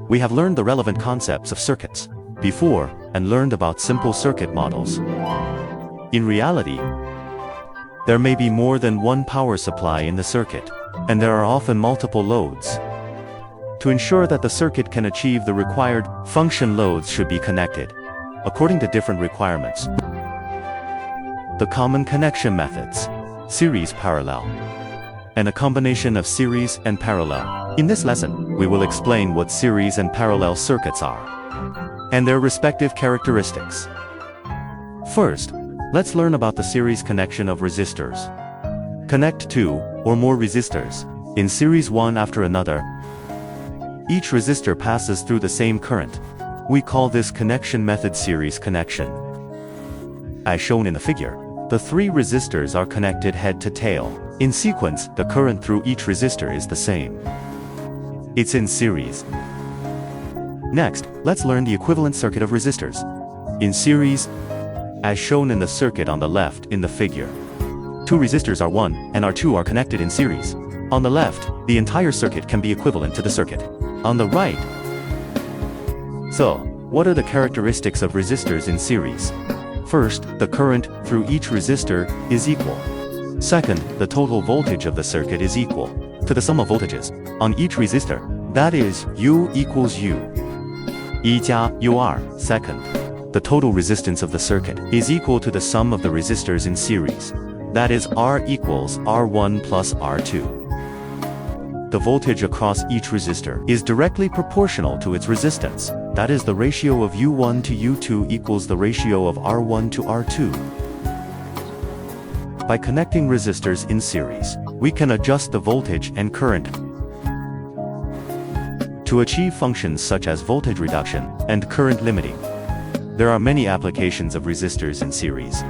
We have learned the relevant concepts of circuits before and learned about simple circuit models. In reality, there may be more than one power supply in the circuit, and there are often multiple loads. To ensure that the circuit can achieve the required function, loads should be connected according to different requirements. The common connection methods: series, parallel, and a combination of series and parallel. In this lesson, we will explain what series and parallel circuits are and their respective characteristics. First, let's learn about the series connection of resistors. Connect two or more resistors in series one after another. Each resistor passes through the same current. We call this connection method series connection. As shown in the figure, the three resistors are connected head to tail. In sequence, the current through each resistor is the same. It's in series. Next, let's learn the equivalent circuit of resistors. In series, as shown in the circuit on the left in the figure, two resistors R1 and R2 are connected in series. On the left, the entire circuit can be equivalent to the circuit on the right. So, what are the characteristics of resistors in series? First, the current through each resistor is equal. Second, the total voltage of the circuit is equal to the sum of voltages on each resistor. That is, U equals U. 1加 U2. Second, the total resistance of the circuit is equal to the sum of the resistors in series. That is, R equals R1 plus R2. The voltage across each resistor is directly proportional to its resistance. That is, the ratio of U1 to U2 equals the ratio of R1 to R2. By connecting resistors in series, we can adjust the voltage and current to achieve functions such as voltage reduction and current limiting. There are many applications of resistors in series.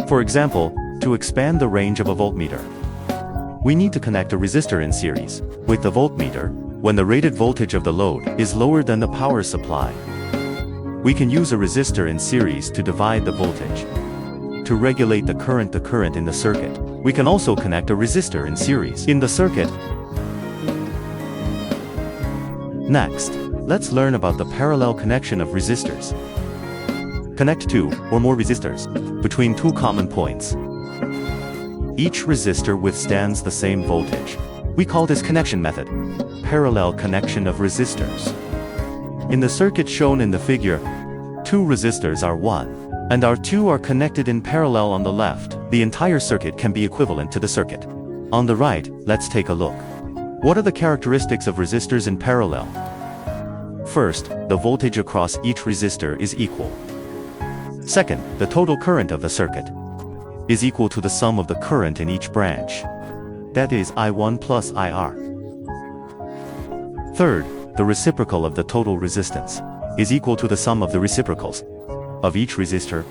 For example, to expand the range of a voltmeter, we need to connect a resistor in series with the voltmeter when the rated voltage of the load is lower than the power supply. We can use a resistor in series to divide the voltage to regulate the current in the circuit. We can also connect a resistor in series in the circuit. Next, let's learn about the parallel connection of resistors. Connect two or more resistors between two common points. Each resistor withstands the same voltage. We call this connection method parallel connection of resistors. In the circuit shown in the figure, two resistors R1 and R2 are connected in parallel on the left. The entire circuit can be equivalent to the circuit on the right. Let's take a look. What are the characteristics of resistors in parallel? First, the voltage across each resistor is equal. Second, the total current of the circuit is equal to the sum of the current in each branch. That is, I1 plus IR. Third, the reciprocal of the total resistance is equal to the sum of the reciprocals of each resistor.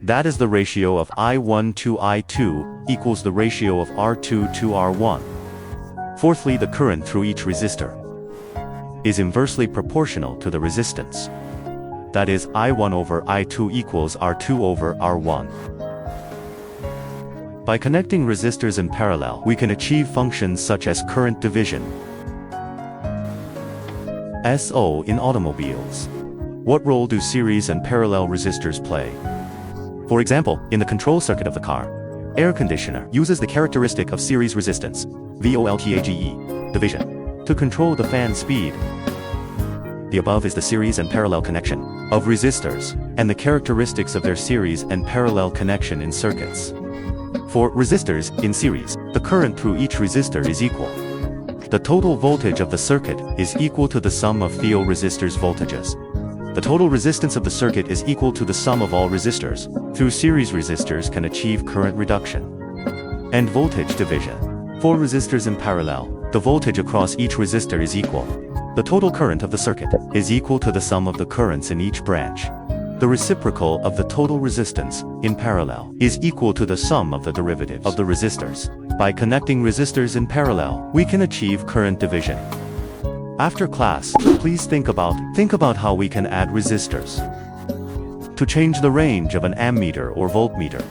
That is, the ratio of I1 to I2 equals the ratio of R2 to R1. Fourthly, the current through each resistor is inversely proportional to the resistance. That is, I1 over I2 equals R2 over R1. By connecting resistors in parallel, we can achieve functions such as current division. SO in automobiles. What role do series and parallel resistors play? For example, in the control circuit of the car, air conditioner uses the characteristic of series resistance, voltage division, to control the fan speed. The above is the series and parallel connection of resistors, and the characteristics of their series and parallel connection in circuits. For resistors in series, the current through each resistor is equal. The total voltage of the circuit is equal to the sum of the resistors' voltages. The total resistance of the circuit is equal to the sum of all resistors. Through series, resistors can achieve current reduction and voltage division. For resistors in parallel, the voltage across each resistor is equal. The total current of the circuit is equal to the sum of the currents in each branch. The reciprocal of the total resistance in parallel is equal to the sum of the derivatives of the resistors. By connecting resistors in parallel, we can achieve current division. After class, please think about how we can add resistors to change the range of an ammeter or voltmeter.